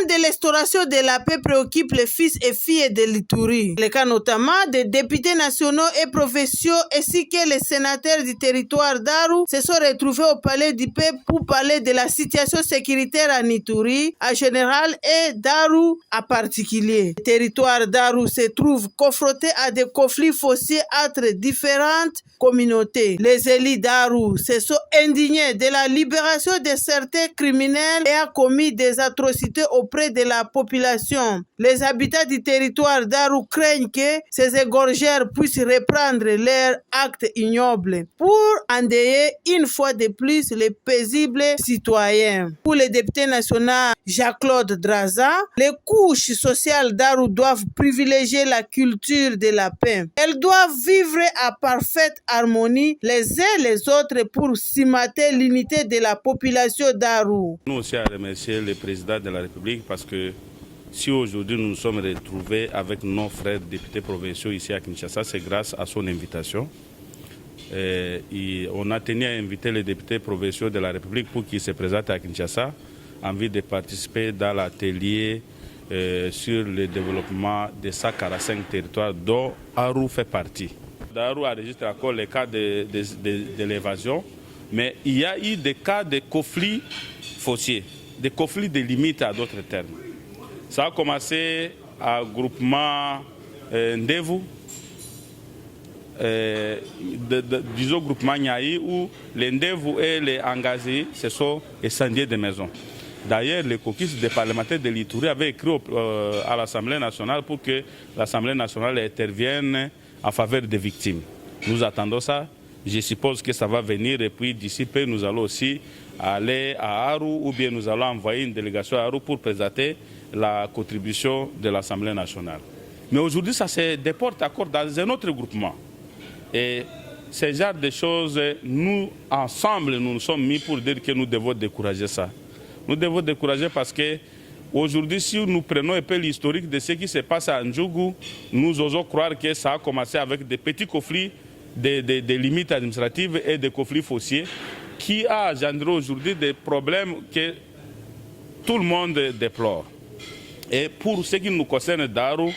problème de l'instauration de la paix préoccupe les fils et filles de l'Ituri. Le cas notamment des députés nationaux et provinciaux ainsi que les sénateurs du territoire d'Aru se sont retrouvés au palais du peuple pour parler de la situation sécuritaire en Ituri en général et d'Aru en particulier. Le territoire d'Aru se trouve confronté à des conflits fonciers entre différentes communautés. Les élus d'Aru se sont indignés de la libération de certains criminels et ont commis des atrocités auprès de la population. Les habitants du territoire d'Aru craignent que ces égorgeurs puissent reprendre leurs actes ignobles pour endeuiller une fois de plus les paisibles citoyens. Pour le député national Jacques-Claude Draza, les couches sociales d'Aru doivent privilégier la culture de la paix. Elles doivent vivre en parfaite harmonie les uns les autres pour cimenter l'unité de la population d'Aru. Nous aussi à remercier le président de la République parce que si aujourd'hui nous nous sommes retrouvés avec nos frères députés provinciaux ici à Kinshasa, c'est grâce à son invitation. Et on a tenu à inviter les députés provinciaux de la République pour qu'ils se présentent à Kinshasa en vue de participer dans l'atelier sur le développement de 145 territoires dont Aru fait partie. Aru enregistre encore les cas de l'évasion, mais il y a eu des cas de conflits fonciers, des conflits de limites à d'autres termes. Ça a commencé à groupement Ndevu, disons groupement Niaï, où les Ndevu et les Angazi se sont incendiés des maisons. D'ailleurs, le caucus des parlementaires de l'Ituri avait écrit à l'Assemblée nationale pour que l'Assemblée nationale intervienne en faveur des victimes. Nous attendons ça. Je suppose que ça va venir et puis d'ici peu, nous allons aussi aller à Aru ou bien nous allons envoyer une délégation à Aru pour présenter la contribution de l'Assemblée nationale. Mais aujourd'hui, ça se déporte encore dans un autre groupement. Et ce genre de choses, nous, ensemble, nous nous sommes mis pour dire que nous devons décourager ça. Nous devons décourager parce que aujourd'hui, si nous prenons un peu l'historique de ce qui se passe à Ndjougou, nous osons croire que ça a commencé avec des petits conflits, des limites administratives et des conflits fonciers qui a engendré aujourd'hui des problèmes que tout le monde déplore. Et pour ce qui nous concerne d'Aru,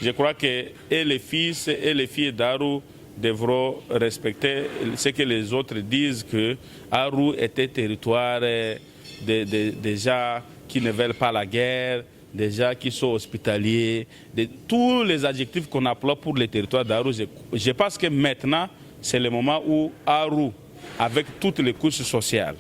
je crois que et les fils et les filles d'Aru devront respecter ce que les autres disent, que Aru était territoire des gens qui ne veulent pas la guerre, des gens qui sont hospitaliers, tous les adjectifs qu'on emploie pour les territoires d'Aru. Je pense que maintenant, c'est le moment où Aru, avec toutes les couches sociales,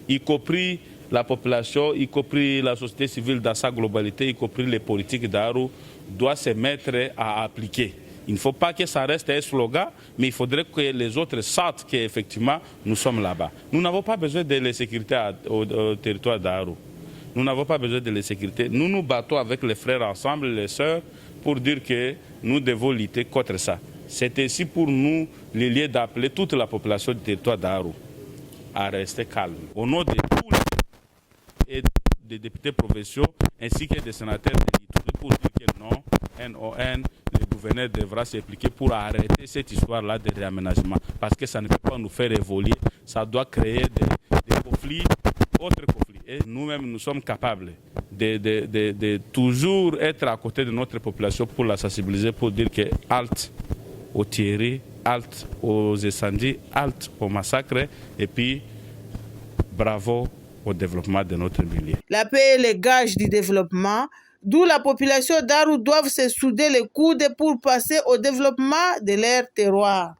y compris la population, y compris la société civile dans sa globalité, y compris les politiques d'Aru, doit se mettre à appliquer. Il ne faut pas que ça reste un slogan, mais il faudrait que les autres sentent qu'effectivement nous sommes là-bas. Nous n'avons pas besoin de la sécurité au territoire d'Aru. Nous n'avons pas besoin de la sécurité. Nous nous battons avec les frères ensemble, les sœurs, pour dire que nous devons lutter contre ça. C'est ainsi pour nous les lieux d'appeler toute la population du territoire d'Aru à rester calme. Au nom de tous les des députés provinciaux ainsi que des sénateurs de l'Ituri pour dire que non, NON, le gouverneur devra s'impliquer pour arrêter cette histoire-là de réaménagement. Parce que ça ne peut pas nous faire évoluer, ça doit créer des conflits, autres conflits. Et nous-mêmes, nous sommes capables de toujours être à côté de notre population pour la sensibiliser, pour dire que halte aux tueries, halte aux incendies, halte au massacre, et puis bravo au développement de notre milieu. La paix est le gage du développement, d'où la population d'Aru doit se souder les coudes pour passer au développement de leur terroir.